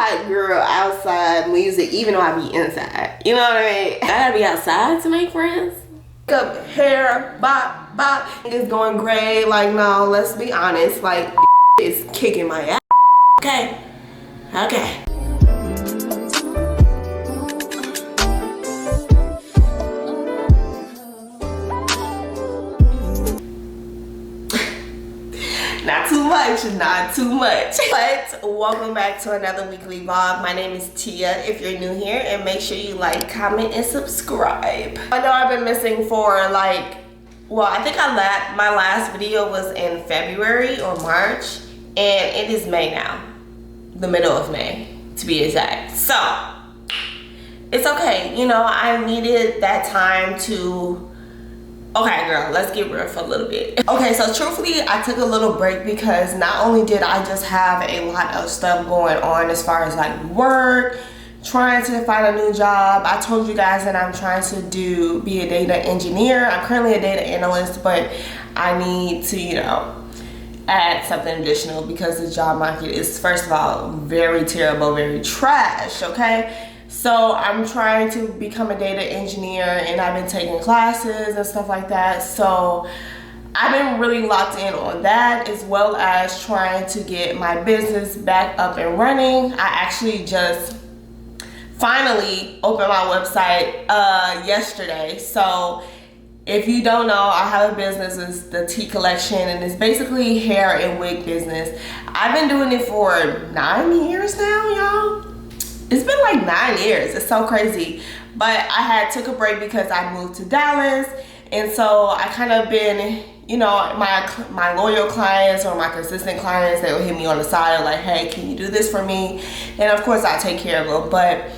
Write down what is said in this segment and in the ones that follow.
hot girl outside music, even though I be inside. You know what I mean? I gotta be outside to make friends. Up hair, bop, bop. It's going great. Like, no, let's be honest. Like, it's kicking my ass. Okay. Okay. Not too much, not too much. But welcome back to another weekly vlog. My name is Tia if you're new here, and make sure you like, comment, and subscribe. I know I've been missing for like, well, I think my last video was in February or March, and it is May now, the middle of May to be exact. So it's okay, you know, I needed that time to, okay girl, let's get real for a little bit. Okay, so truthfully, I took a little break because not only did I just have a lot of stuff going on as far as like work, trying to find a new job. I told you guys that I'm trying to be a data engineer. I'm currently a data analyst, but I need to, you know, add something additional because the job market is, first of all, very terrible, very trash, okay? So I'm trying to become a data engineer, and I've been taking classes and stuff like that. So I've been really locked in on that, as well as trying to get my business back up and running. I actually just finally opened my website yesterday. So if you don't know, I have a business, it's the Tea Collection, and it's basically hair and wig business. I've been doing it for 9 years now, y'all. It's been like 9 years. It's so crazy. But I took a break because I moved to Dallas, and so I kind of been, you know, my loyal clients or my consistent clients, they will hit me on the side like, hey, can you do this for me? And of course I take care of them. But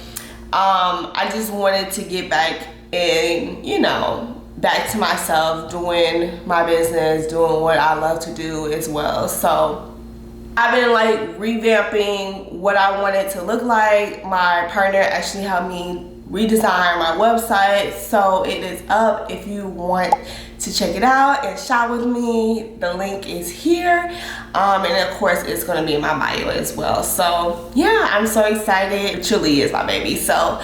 I just wanted to get back in, you know, back to myself, doing my business, doing what I love to do as well. So I've been like revamping what I want it to look like. My partner actually helped me redesign my website, so it is up. If you want to check it out and shop with me, the link is here, and of course it's going to be in my bio as well. So yeah, I'm so excited. It truly is my baby. So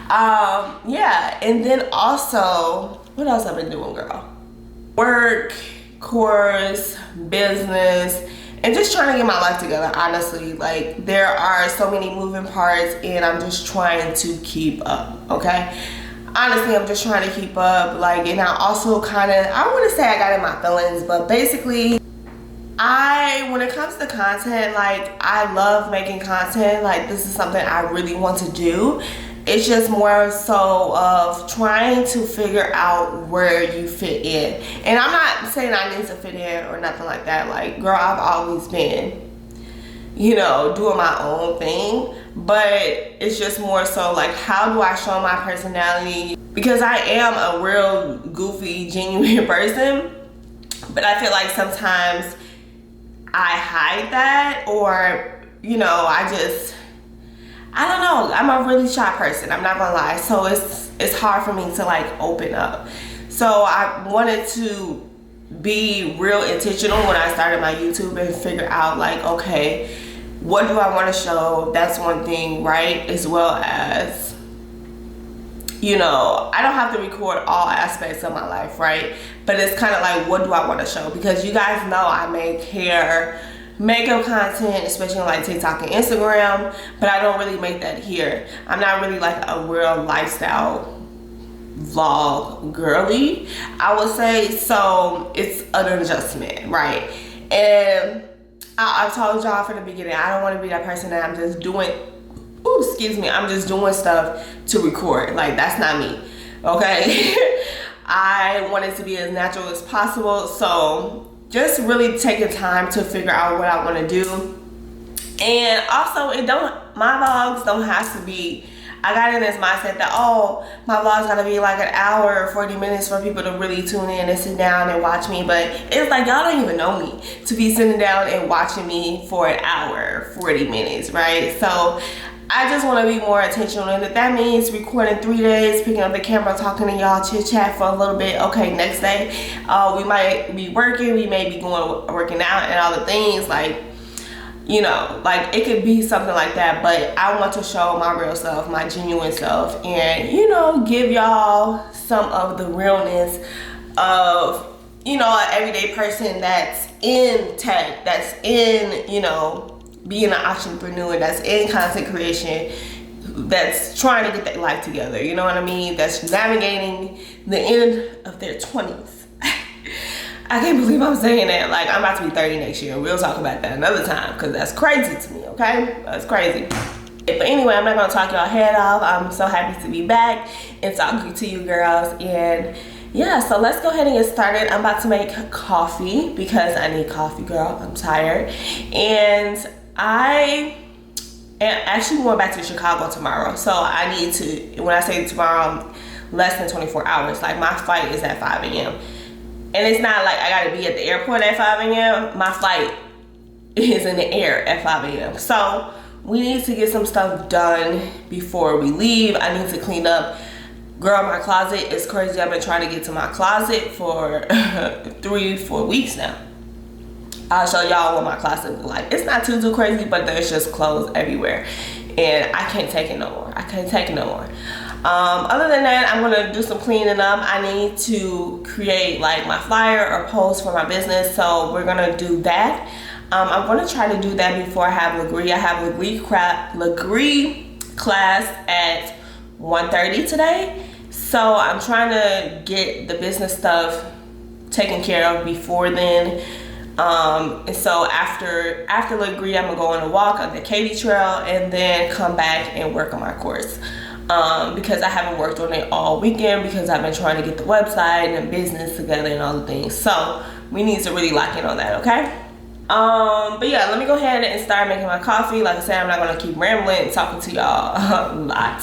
yeah, and then also, what else I've been doing, girl? Work, course, business, and just trying to get my life together, honestly. Like, there are so many moving parts, and I'm just trying to keep up, okay? Honestly, I'm just trying to keep up. Like, and I also kind of, I wouldn't say I got in my feelings, but basically, when it comes to content, like, I love making content. Like, this is something I really want to do. It's just more so of trying to figure out where you fit in. And I'm not saying I need to fit in or nothing like that. Like, girl, I've always been, you know, doing my own thing. But it's just more so like, how do I show my personality? Because I am a real goofy, genuine person. But I feel like sometimes I hide that, or, you know, I don't know, I'm a really shy person, I'm not gonna lie. So it's hard for me to like open up. So I wanted to be real intentional when I started my YouTube and figure out like, okay, what do I want to show? That's one thing, right? As well as, you know, I don't have to record all aspects of my life, right? But it's kind of like, what do I want to show? Because you guys know I make hair, makeup content, especially on like TikTok and Instagram, but I don't really make that here. I'm not really like a real lifestyle vlog girly, I would say. So it's an adjustment, right? And I've told y'all from the beginning, I don't want to be that person that I'm just doing, I'm just doing stuff to record. Like, that's not me, okay? I want it to be as natural as possible. So just really taking time to figure out what I want to do. And also, my vlogs don't have to be, I got in this mindset that, oh, my vlog's gonna be like an hour or 40 minutes for people to really tune in and sit down and watch me. But it's like, y'all don't even know me to be sitting down and watching me for an hour, 40 minutes, right? So I just want to be more intentional, and if that means recording 3 days, picking up the camera, talking to y'all, chit chat for a little bit. Okay, next day we might be working, we may be working out and all the things. Like, you know, like it could be something like that, but I want to show my real self, my genuine self, and, you know, give y'all some of the realness of, you know, an everyday person that's in tech, that's in, you know, being an entrepreneur, that's in content creation, that's trying to get their life together, you know what I mean? That's navigating the end of their 20s. I can't believe I'm saying that. Like, I'm about to be 30 next year. We'll talk about that another time because that's crazy to me, okay? That's crazy. But anyway, I'm not gonna talk y'all head off. I'm so happy to be back and talking to you girls. And yeah, so let's go ahead and get started. I'm about to make coffee because I need coffee, girl. I'm tired. And I am actually going back to Chicago tomorrow. So I need to, when I say tomorrow, less than 24 hours. Like, my flight is at 5 a.m. And it's not like I gotta be at the airport at 5 a.m. My flight is in the air at 5 a.m. So we need to get some stuff done before we leave. I need to clean up. Girl, my closet is crazy. I've been trying to get to my closet for 3-4 weeks now. I'll show y'all what my closet is like. It's not too crazy, but there's just clothes everywhere. And I can't take it no more. I can't take it no more. Other than that, I'm gonna do some cleaning up. I need to create like my flyer or post for my business, so we're gonna do that. I'm gonna try to do that before I have Legree. I have Legree class at 1:30 today, so I'm trying to get the business stuff taken care of before then. And so after Legree, I'm gonna go on a walk on the Katy Trail and then come back and work on my course. Because I haven't worked on it all weekend because I've been trying to get the website and business together and all the things. So we need to really lock in on that, okay? But yeah, let me go ahead and start making my coffee. Like I said, I'm not gonna keep rambling and talking to y'all a lot,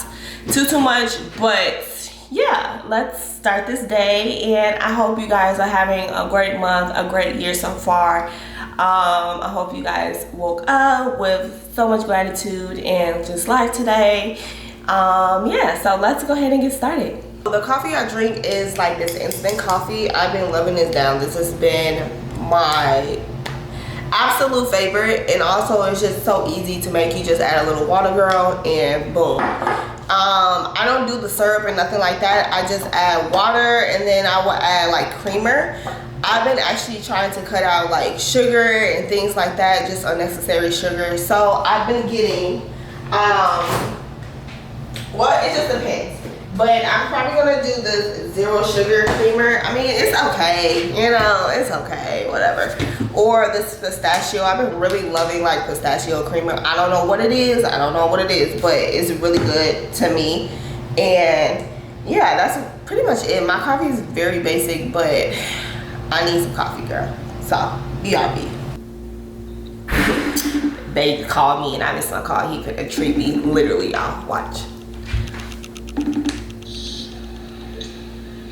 too much, but yeah, let's start this day. And I hope you guys are having a great month, a great year so far. I hope you guys woke up with so much gratitude and just life today. Yeah, so let's go ahead and get started. The coffee I drink is like this instant coffee. I've been loving this down. This has been my absolute favorite, and also it's just so easy to make. You just add a little water, girl, and boom. I don't do the syrup or nothing like that. I just add water, and then I will add like creamer. I've been actually trying to cut out like sugar and things like that, just unnecessary sugar. So I've been getting well, it just depends, but I'm probably gonna do the 0 sugar creamer. I mean, it's okay, you know, it's okay, whatever. Or this pistachio. I've been really loving like pistachio creamer. I don't know what it is, but it's really good to me. And yeah, that's pretty much it. My coffee is very basic, but I need some coffee, girl. So BRB. They called me and I missed my call. He finna treat me, literally, y'all. Watch.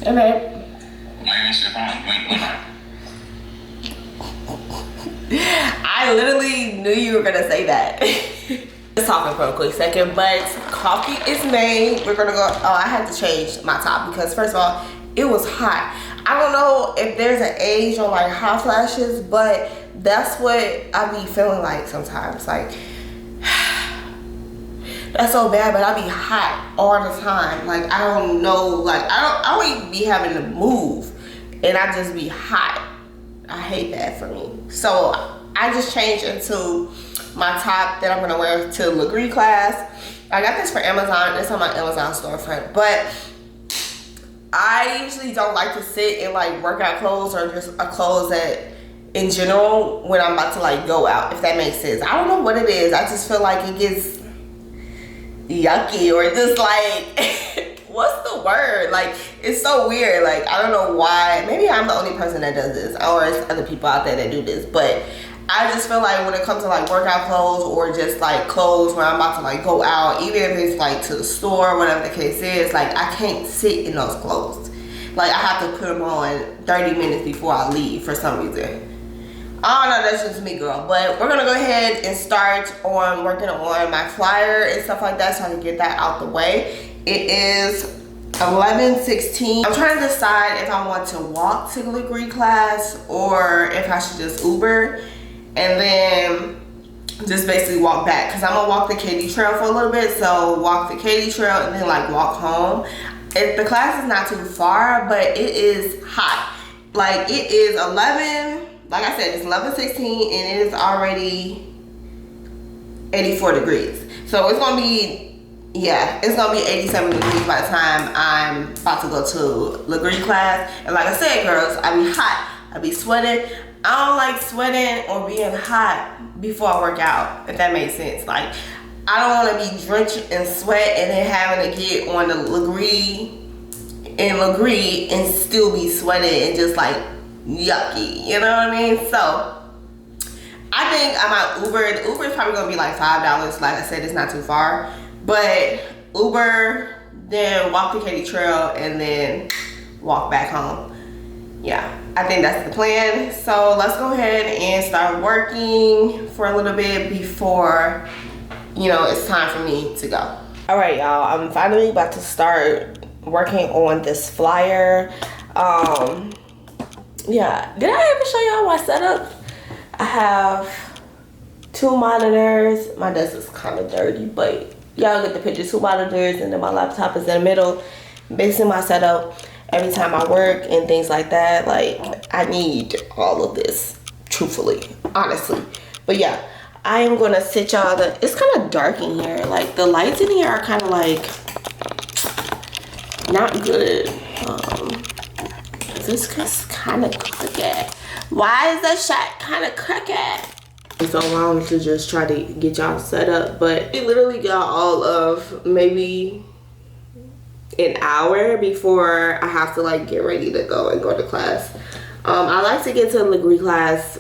Hey, babe. I literally knew you were gonna say that. Just talking for a quick second, but coffee is made. We're gonna go. Oh, I had to change my top because first of all, it was hot. I don't know if there's an age on like hot flashes, but that's what I be feeling like sometimes. Like, that's so bad, but I be hot all the time. Like, I don't know, like I don't even be having to move, and I just be hot. I hate that for me. So I just changed into my top that I'm gonna wear to Legree class. I got this for Amazon. It's on my Amazon storefront, but I usually don't like to sit in like workout clothes or just clothes that in general when I'm about to like go out, if that makes sense. I don't know what it is. I just feel like it gets yucky or just like what's the word? Like, it's so weird. Like, I don't know why. Maybe I'm the only person that does this, or it's other people out there that do this, but I just feel like when it comes to like workout clothes or just like clothes where I'm about to like go out, even if it's like to the store, whatever the case is, like I can't sit in those clothes. Like I have to put them on 30 minutes before I leave for some reason. I don't know, that's just me, girl. But we're gonna go ahead and start on working on my flyer and stuff like that so I can get that out the way. It is 11:16. I'm trying to decide if I want to walk to Legree class or if I should just Uber. And then just basically walk back, because I'm gonna walk the Katy Trail for a little bit. So walk the Katy Trail and then like walk home. The class is not too far, but it is hot. Like it is 11, like I said, it's 11:16 and it is already 84 degrees. So it's gonna be, yeah, it's gonna be 87 degrees by the time I'm about to go to Legree class. And like I said, girls, I be hot, I be sweating. I don't like sweating or being hot before I work out, if that makes sense. Like, I don't want to be drenched in sweat and then having to get on the Legree and still be sweating and just like yucky, you know what I mean? So I think I might Uber. The Uber is probably gonna be like $5. Like I said, it's not too far, but Uber, then walk the Katy Trail and then walk back home. Yeah, I think that's the plan. So let's go ahead and start working for a little bit before, you know, it's time for me to go. All right, y'all, I'm finally about to start working on this flyer. Yeah, did I ever show y'all my setup? I have 2 monitors. My desk is kind of dirty, but y'all get the picture. 2 monitors, and then my laptop is in the middle. Basically my setup. Every time I work and things like that, like I need all of this, truthfully, honestly. But yeah, I am gonna sit y'all. It's kind of dark in here. Like the lights in here are kind of like not good. This is kind of crooked. Why is that shot kind of crooked? So long to just try to get y'all set up, but it literally got all of maybe an hour before I have to like get ready to go and go to class. I like to get to the Legree class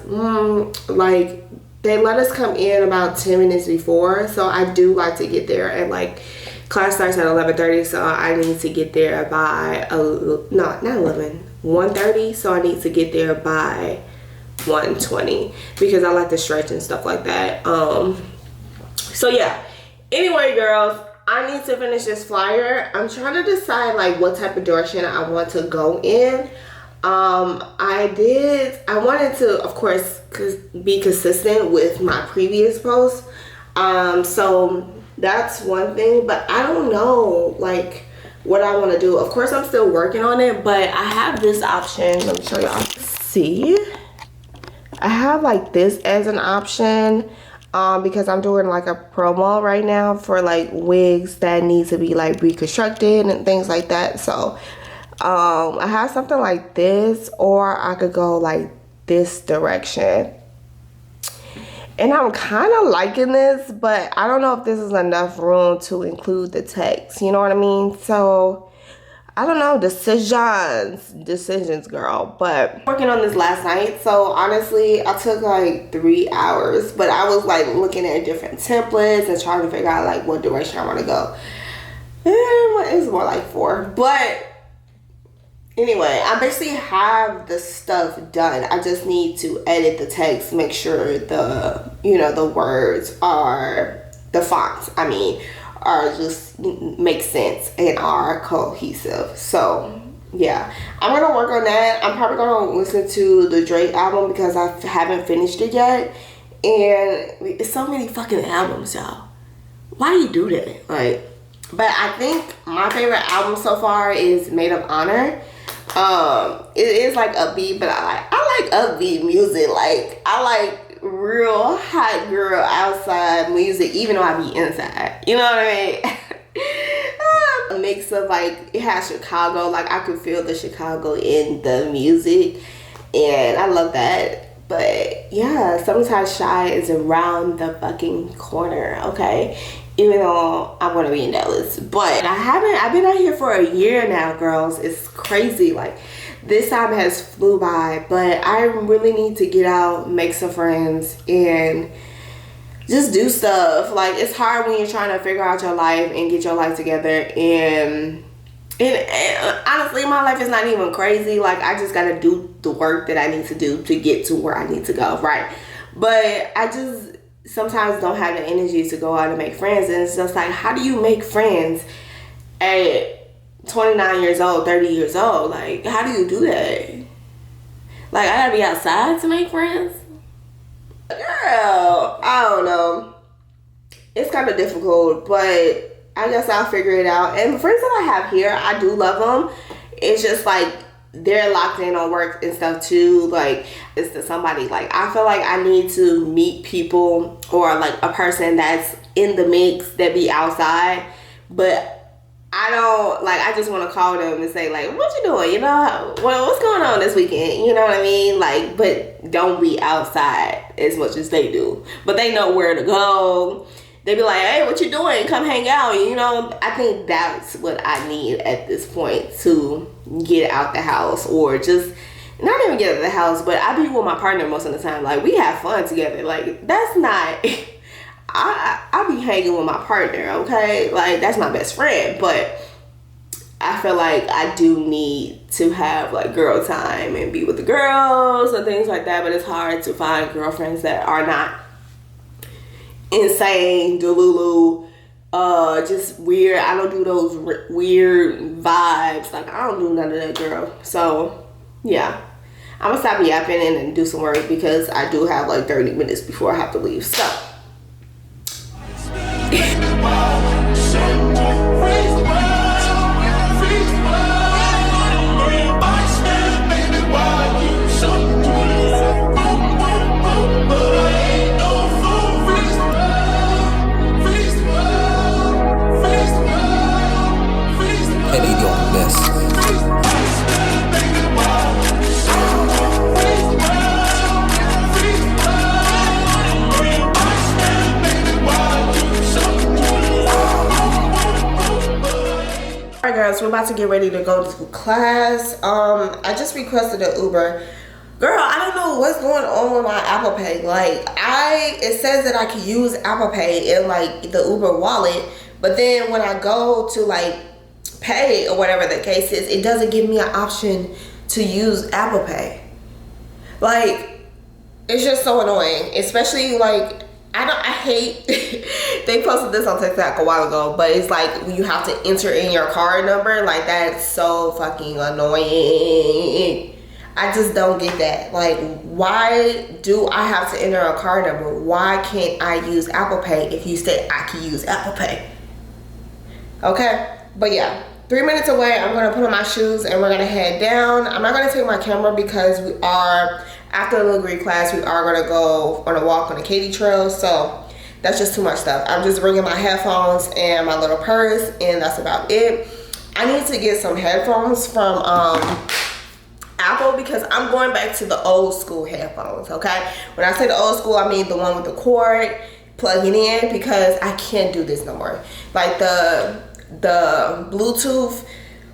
like they let us come in about 10 minutes before, so I do like to get there, and like class starts at 11:30, so I need to get there by not 11, 1:30, so I need to get there by 1:20 because I like to stretch and stuff like that. So yeah, anyway, girls, I need to finish this flyer. I'm trying to decide like what type of direction I want to go in. I wanted to, of course, be consistent with my previous posts. So that's one thing, but I don't know like what I want to do. Of course, I'm still working on it, but I have this option. Let me show y'all. See, I have like this as an option. Because I'm doing like a promo right now for like wigs that need to be like reconstructed and things like that. So I have something like this, or I could go like this direction. And I'm kind of liking this, but I don't know if this is enough room to include the text, you know what I mean? So I don't know, decisions, girl. But working on this last night, so honestly I took like 3 hours, but I was like looking at different templates and trying to figure out like what direction I want to go. It's more like 4, but anyway, I basically have the stuff done. I just need to edit the text, make sure the words are, the fonts are just make sense and are cohesive. So yeah, I'm gonna work on that. I'm probably gonna listen to the Drake album because I haven't finished it yet, and it's so many fucking albums, y'all. Why do you do that? Like, but I think my favorite album so far is Made of Honor. It is like upbeat, but I like upbeat music. Like I like real hot girl outside music, even though I be inside, you know what I mean? A mix of like, it has Chicago, like I could feel the Chicago in the music, and I love that. But yeah, sometimes Shy is around the fucking corner, okay? Even though I'm gonna be in Dallas, but I've been out here for a year now, girls. It's crazy. Like this time has flew by, but I really need to get out, make some friends, and just do stuff. Like it's hard when you're trying to figure out your life and get your life together, and honestly my life is not even crazy. Like I just gotta do the work that I need to do to get to where I need to go, right? But I just sometimes don't have the energy to go out and make friends, and it's just like, how do you make friends at 29 years old, 30 years old? Like, how do you do that? Like, I gotta be outside to make friends? Girl, I don't know. It's kind of difficult, but I guess I'll figure it out. And the friends that I have here, I do love them. It's just like they're locked in on work and stuff too. Like, it's to somebody, like, I feel like I need to meet people or like a person that's in the mix that be outside, but I don't, like, I just want to call them and say, like, what you doing? You know, what's going on this weekend? You know what I mean? Like, but don't be outside as much as they do. But they know where to go. They be like, hey, what you doing? Come hang out. You know, I think that's what I need at this point to get out the house, or just not even get out of the house, but I be with my partner most of the time. Like, we have fun together. Like, that's not... I be hanging with my partner, okay? Like, that's my best friend, but I feel like I do need to have like girl time and be with the girls and things like that, but it's hard to find girlfriends that are not insane, delulu, just weird. I don't do those weird vibes. Like, I don't do none of that, girl. So, yeah. I'm gonna stop yapping and do some work because I do have like 30 minutes before I have to leave, so. We're about to get ready to go to class. I just requested an Uber. Girl, I don't know what's going on with my Apple Pay. Like, it says that I can use Apple Pay in like the Uber wallet, but then when I go to like pay or whatever the case is, it doesn't give me an option to use Apple Pay. Like, it's just so annoying, especially like I hate they posted this on TikTok a while ago, but it's like you have to enter in your card number. Like, that's so fucking annoying. I just don't get that. Like, why do I have to enter a card number? Why can't I use Apple Pay if you said I can use Apple Pay? Okay, but yeah, 3 minutes away. I'm gonna put on my shoes and we're gonna head down. I'm not gonna take my camera because we are, after the little Greek class, we are gonna go on a walk on the Katy Trail, so that's just too much stuff. I'm just bringing my headphones and my little purse, and that's about it. I need to get some headphones from Apple because I'm going back to the old school headphones, okay? When I say the old school, I mean the one with the cord, plugging in, because I can't do this no more. Like the Bluetooth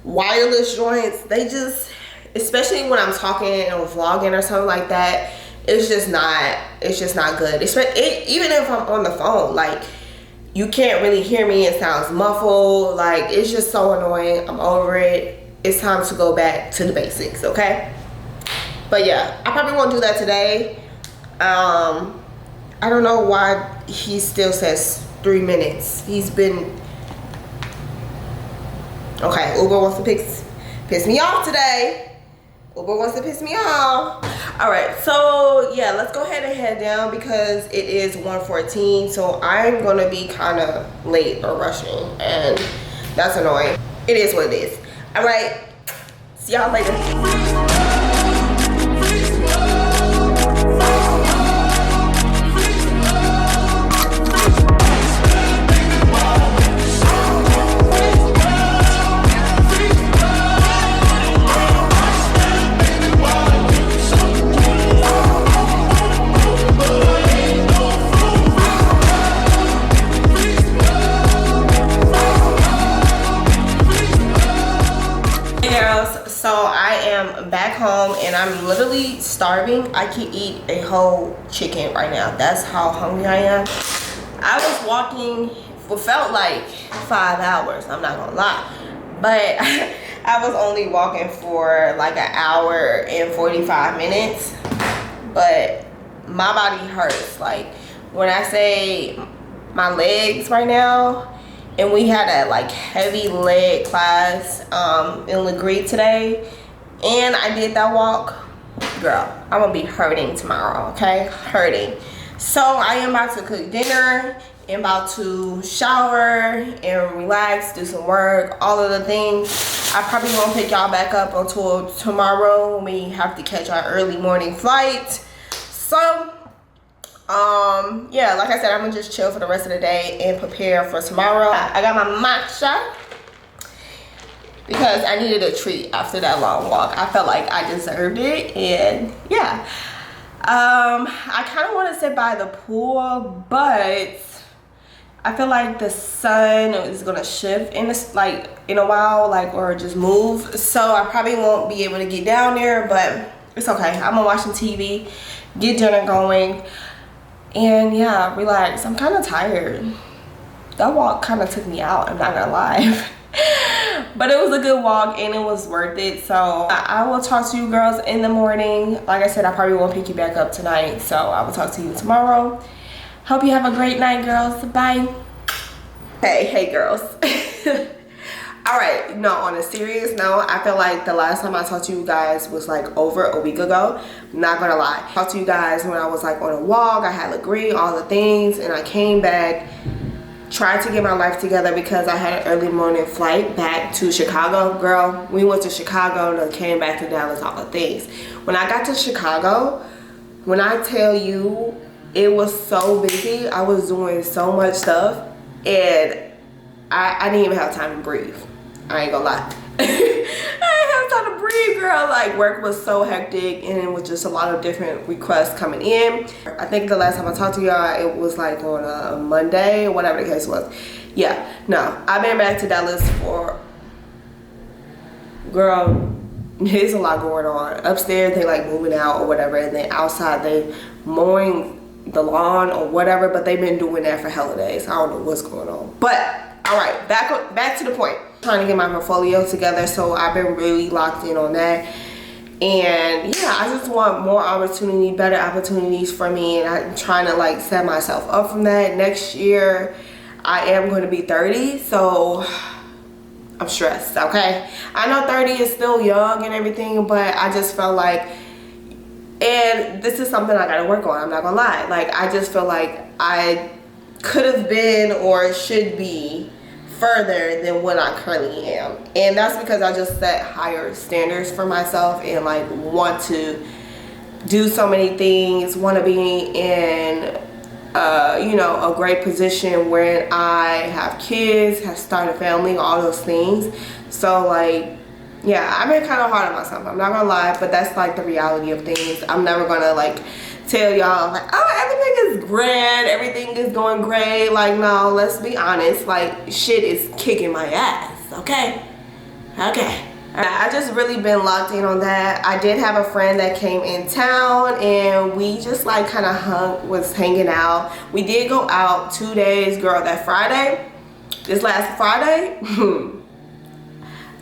wireless joints, they just, especially when I'm talking or vlogging or something like that, it's just not good. Even if I'm on the phone, like, you can't really hear me. It sounds muffled. Like, it's just so annoying. I'm over it. It's time to go back to the basics, okay? But yeah, I probably won't do that today. I don't know why he still says 3 minutes. He's been, okay, Uber wants to piss me off today. Uber wants to piss me off. All right, so yeah, let's go ahead and head down because it is 1:14. So I'm gonna be kind of late or rushing, and that's annoying. It is what it is. All right, see y'all later. So I am back home and I'm literally starving. I can eat a whole chicken right now. That's how hungry I am. I was walking for felt like 5 hours, I'm not gonna lie, but I was only walking for like an hour and 45 minutes, but my body hurts. Like, when I say my legs right now, and we had a like heavy leg class in Legree today, and I did that walk, girl, I'm gonna be hurting tomorrow, okay? Hurting. So I am about to cook dinner and about to shower and relax, do some work, all of the things. I probably won't pick y'all back up until tomorrow when we have to catch our early morning flight. So yeah, like I said, I'm gonna just chill for the rest of the day and prepare for tomorrow. I got my matcha because I needed a treat after that long walk. I felt like I deserved it, and yeah. I kind of want to sit by the pool, but I feel like the sun is gonna shift in this, like, in a while, like, or just move. So I probably won't be able to get down there, but it's okay. I'm gonna watch some TV, get dinner going, and yeah, relax. I'm kind of tired. That walk kind of took me out, I'm not gonna lie. But it was a good walk and it was worth it. So I will talk to you girls in the morning. Like I said, I probably won't pick you back up tonight, so I will talk to you tomorrow. Hope you have a great night, girls. Bye. Hey girls. All right, no, on a serious note, I feel like the last time I talked to you guys was like over a week ago. Not gonna lie. I talked to you guys when I was like on a walk. I had Legree, all the things, and I came back, tried to get my life together because I had an early morning flight back to Chicago. Girl, we went to Chicago and then came back to Dallas, all the things. When I got to Chicago, when I tell you it was so busy, I was doing so much stuff and I didn't even have time to breathe. I ain't gonna lie. I didn't have time to breathe, girl. Like, work was so hectic and it was just a lot of different requests coming in. I think the last time I talked to y'all, it was like on a Monday or whatever the case was. Yeah, no, I've been back to Dallas for, girl, there's a lot going on. Upstairs, they like moving out or whatever, and then outside they mowing the lawn or whatever, but they've been doing that for hella days. I don't know what's going on. But all right, back to the point. Trying to get my portfolio together, so I've been really locked in on that. And yeah, I just want more opportunity, better opportunities for me, and I'm trying to like set myself up from that. Next year I am going to be 30, so I'm stressed. Okay, I know 30 is still young and everything, but I just felt like, and this is something I gotta work on, I'm not gonna lie. Like, I just feel like I could have been or should be further than what I currently am, and that's because I just set higher standards for myself and like want to do so many things, want to be in you know, a great position where I have kids, have started a family, all those things. So like, yeah, I've been kind of hard on myself, I'm not gonna lie, but that's like the reality of things. I'm never gonna like tell y'all like, oh, everything is grand, everything is going great. Like, no, let's be honest, like, shit is kicking my ass. Okay. I just really been locked in on that. I did have a friend that came in town and we just like kind of was hanging out. We did go out 2 days, girl. That Friday, this last Friday,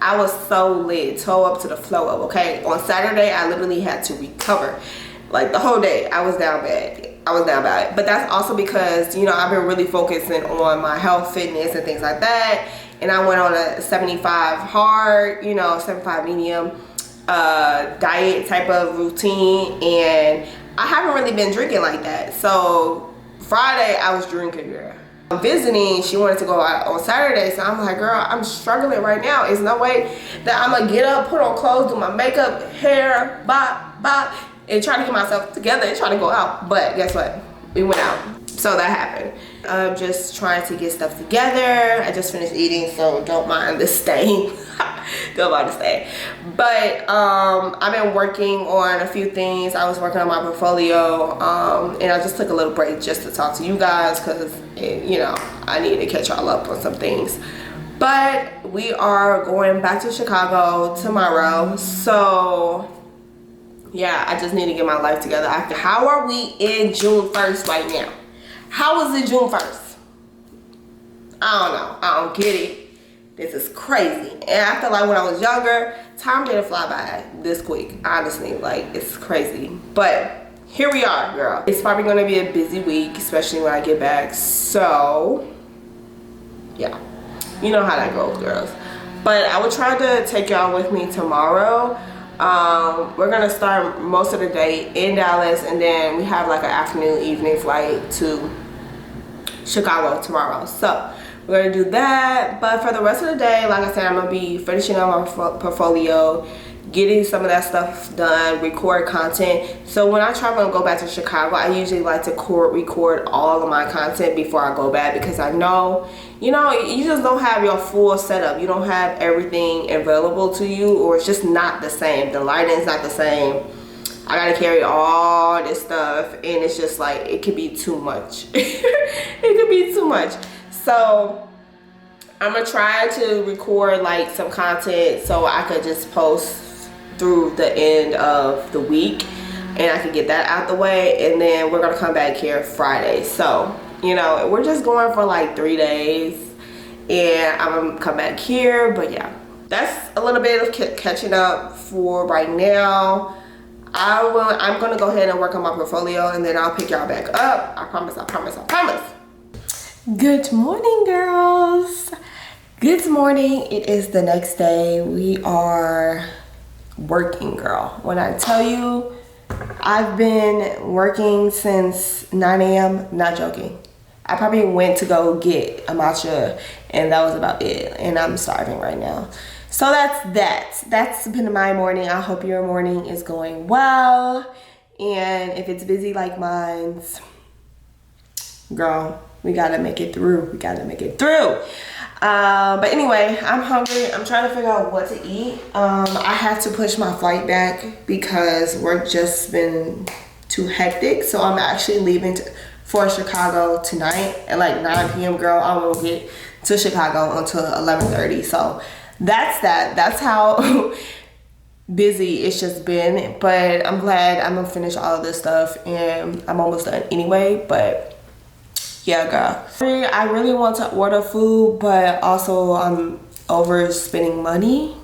I was so lit, toe up to the flow up. Okay, on Saturday I literally had to recover. Like, the whole day I was down bad. But that's also because, you know, I've been really focusing on my health, fitness, and things like that. And I went on a 75 hard, you know, 75 medium diet type of routine, and I haven't really been drinking like that. So Friday I was drinking, girl. I'm visiting, she wanted to go out on Saturday, so I'm like, girl, I'm struggling right now. There's no way that I'm gonna get up, put on clothes, do my makeup, hair, bop, and try to get myself together and try to go out. But guess what? We went out. So that happened. I'm just trying to get stuff together. I just finished eating, so don't mind the stain. Don't mind the stain. But I've been working on a few things. I was working on my portfolio, and I just took a little break just to talk to you guys because, you know, I need to catch y'all up on some things. But we are going back to Chicago tomorrow, so yeah, I just need to get my life together. How are we in June 1st right now? How is it June 1st? I don't know. I don't get it. This is crazy. And I feel like when I was younger, time didn't fly by this quick. Honestly, like, it's crazy. But here we are, girl. It's probably going to be a busy week, especially when I get back. So, yeah. You know how that goes, girls. But I will try to take y'all with me tomorrow. We're gonna start most of the day in Dallas, and then we have like an afternoon, evening flight to Chicago tomorrow. So we're gonna do that. But for the rest of the day, like I said, I'm gonna be finishing up my portfolio, getting some of that stuff done, record content. So when I travel and go back to Chicago, I usually like to record all of my content before I go back, because I know, you just don't have your full setup. You don't have everything available to you, or it's just not the same. The lighting's not the same. I gotta carry all this stuff, and it's just like, it could be too much. It could be too much. So I'm gonna try to record like some content so I could just post through the end of the week, and I can get that out the way, and then we're gonna come back here Friday. So we're just going for like 3 days, and I'm gonna come back here. But yeah, that's a little bit of catching up for right now. I'm gonna go ahead and work on my portfolio, and then I'll pick y'all back up. I promise, I promise, I promise. Good morning, girls. Good morning. It is the next day. We are working, girl. When I tell you I've been working since 9 a.m, not joking. I probably went to go get a matcha, and that was about it, and I'm starving right now. So that's been my morning. I hope your morning is going well, and if it's busy like mine's, girl, we gotta make it through. We gotta make it through. But anyway, I'm hungry. I'm trying to figure out what to eat. I have to push my flight back because work just been too hectic. So I'm actually leaving for Chicago tonight at like 9 p.m. girl. I won't get to Chicago until 11:30. So that's that. That's how busy it's just been. But I'm glad I'm gonna finish all of this stuff, and I'm almost done anyway. But yeah, girl, I really want to order food, but also I'm overspending money.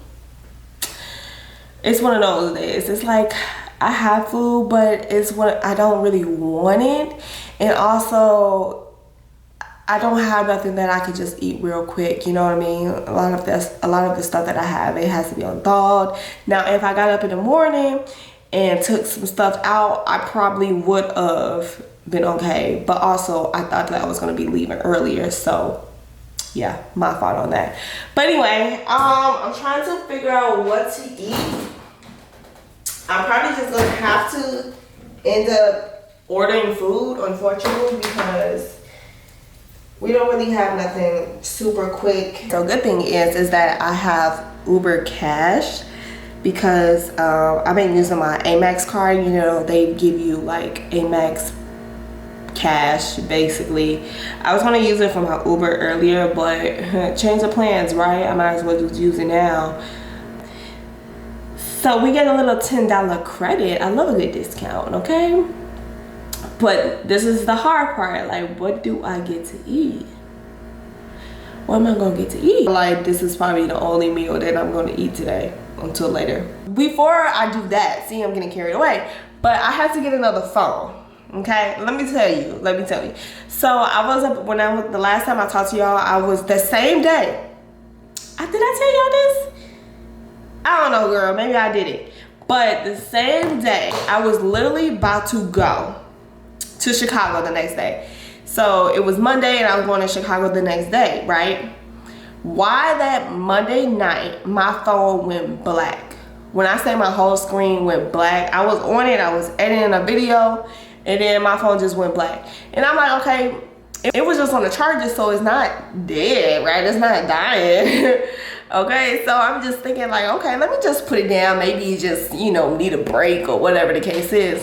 It's one of those days. It's like I have food, but it's what I don't really want it, and also I don't have nothing that I could just eat real quick. You know what I mean? A lot of the stuff that I have, it has to be unthawed. Now, if I got up in the morning and took some stuff out, I probably would have been okay, but also I thought that I was going to be leaving earlier, so yeah, my fault on that. But anyway, I'm trying to figure out what to eat. I'm probably just going to have to end up ordering food, unfortunately, because we don't really have nothing super quick. So good thing is that I have Uber Cash, because I've been using my Amex card. They give you like Amex cash, basically. I was going to use it for my Uber earlier, but change of plans, right? I might as well just use it now. So we get a little $10 credit. I love a good discount, okay? But this is the hard part. Like, what do I get to eat? What am I going to get to eat? Like, this is probably the only meal that I'm going to eat today until later. Before I do that, see, I'm getting carried away, but I had to get another phone. Okay, let me tell you. So I was up the last time I talked to y'all, I was the same day. Did I tell y'all this? I don't know, girl, maybe I did it. But the same day, I was literally about to go to Chicago the next day. So it was Monday, and I was going to Chicago the next day, right? Why that Monday night, my phone went black. When I say my whole screen went black, I was on it, I was editing a video, and then my phone just went black. And I'm like, okay, it was just on the charger, so it's not dead, right? It's not dying. Okay, so I'm just thinking like, okay, let me just put it down. Maybe you just, need a break or whatever the case is.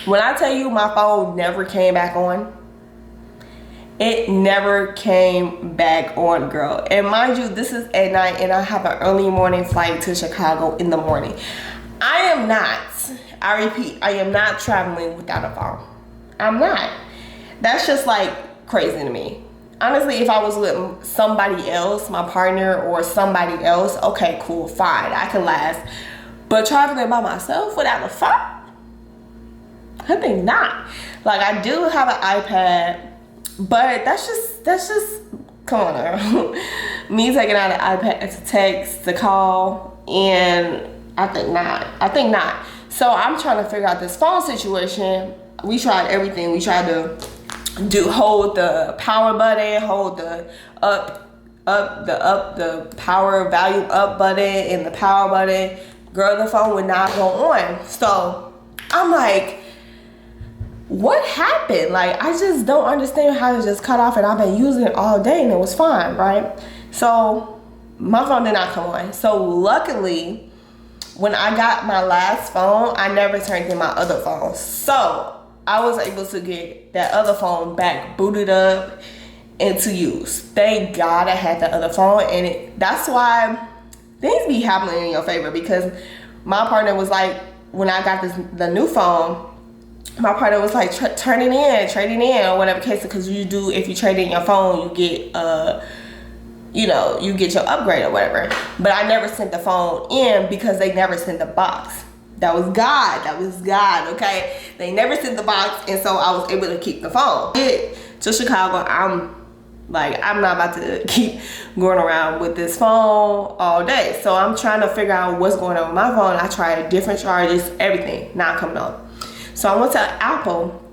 When I tell you my phone never came back on, it never came back on, girl. And mind you, this is at night, and I have an early morning flight to Chicago in the morning. I repeat, I am not traveling without a phone. I'm not. That's just like crazy to me. Honestly, if I was with somebody else, my partner or somebody else, okay, cool, fine, I can last. But traveling by myself without a phone? I think not. Like, I do have an iPad, but that's just, come on now. Me taking out an iPad to text, to call, and I think not. So I'm trying to figure out this phone situation. We tried everything. We tried to hold the power button, hold the the power volume up button and the power button. Girl, the phone would not go on. So I'm like, what happened? Like, I just don't understand how it just cut off, and I've been using it all day and it was fine, right? So my phone did not come on. So luckily, when I got my last phone, I never turned in my other phone. So I was able to get that other phone back booted up into use. Thank God I had that other phone, and that's why things be happening in your favor, because my partner was like, when I got the new phone, my partner was like, trade it in, or whatever case, because you do, if you trade in your phone, you get you get your upgrade or whatever. But I never sent the phone in because they never sent the box. That was God, okay? They never sent the box, and so I was able to keep the phone. To Chicago, I'm not about to keep going around with this phone all day. So I'm trying to figure out what's going on with my phone. I tried different charges, everything, not coming on. So I went to Apple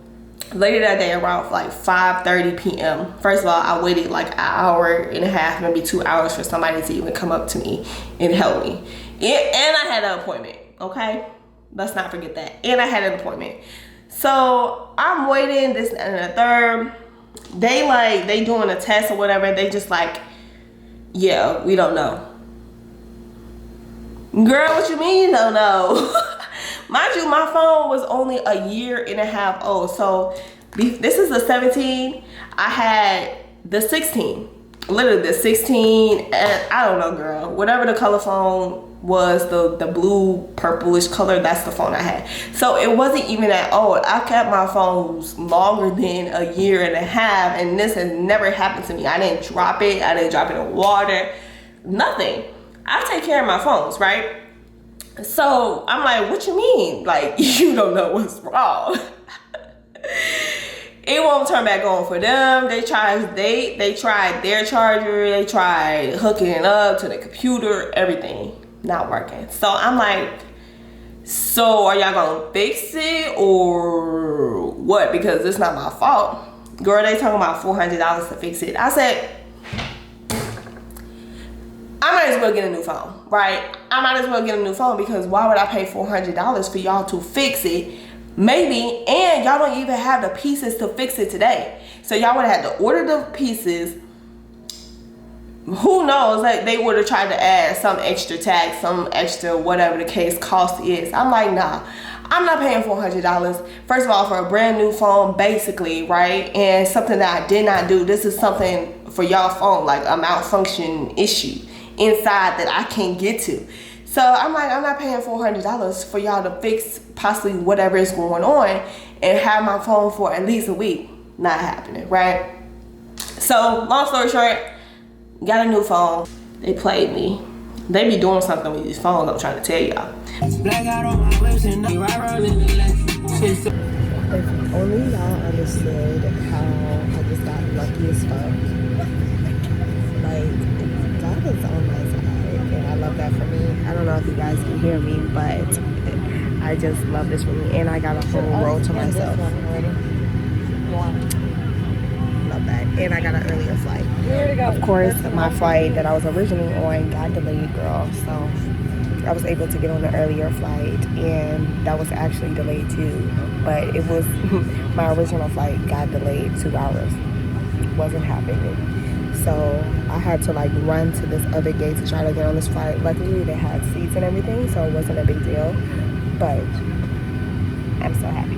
later that day around like 5:30 p.m. First of all, I waited like an hour and a half, maybe 2 hours for somebody to even come up to me and help me. And I had an appointment, okay? Let's not forget that. And I had an appointment. So I'm waiting, this and the third. They doing a test or whatever. They just like, yeah, we don't know. Girl, what you mean you don't know? Mind you, my phone was only a year and a half old. So this is the 17. I had the 16. Literally the 16, and I don't know, girl. Whatever the color phone was, the blue purplish color, that's the phone I had. So it wasn't even that old. I kept my phones longer than a year and a half, and this has never happened to me. I didn't drop it. I didn't drop it in water. Nothing. I take care of my phones, right? So I'm like, what you mean? Like, you don't know what's wrong. It won't turn back on for them. They tried their charger. They tried hooking it up to the computer. Everything not working. So I'm like, so are y'all gonna fix it or what? Because it's not my fault. Girl, they talking about $400 to fix it. I said, I might as well get a new phone, right? I might as well get a new phone, because why would I pay $400 for y'all to fix it? Maybe, and y'all don't even have the pieces to fix it today. So y'all would have had to order the pieces. Who knows, like they would have tried to add some extra tax, some extra whatever the case cost is. I'm like, nah, I'm not paying $400. First of all, for a brand new phone, basically, right? And something that I did not do. This is something for y'all phone, like a malfunction issue inside that I can't get to. So I'm like, I'm not paying $400 for y'all to fix possibly whatever is going on and have my phone for at least a week. Not happening, right? So long story short, got a new phone. They played me. They be doing something with these phones, I'm trying to tell y'all. If only y'all understood how I just got lucky as fuck. Like, God is on my side, and I love that for me. I don't know if you guys can hear me, but I just love this for me, and I got a whole row to myself. Love that, and I got an earlier flight. Of course, my flight that I was originally on got delayed, girl, so I was able to get on the earlier flight, and that was actually delayed too, but it was my original flight got delayed 2 hours. Wasn't happening. So I had to like run to this other gate to try to get on this flight. Luckily they had seats and everything, so it wasn't a big deal, but I'm so happy.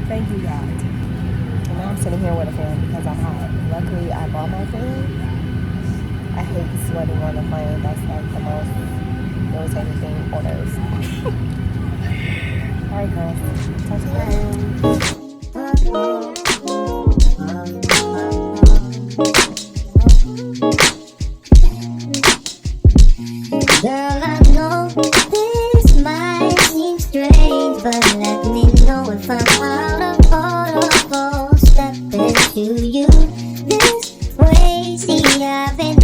Thank you, God. And now I'm sitting here with a fan because I'm hot. Luckily I bought my fan. I hate sweating on the plane. That's like the most irritating thing on earth. Alright girls, talk to you. Girl, I know this might seem strange, but let me know if I'm out of order for stepping to you this way. See, I've been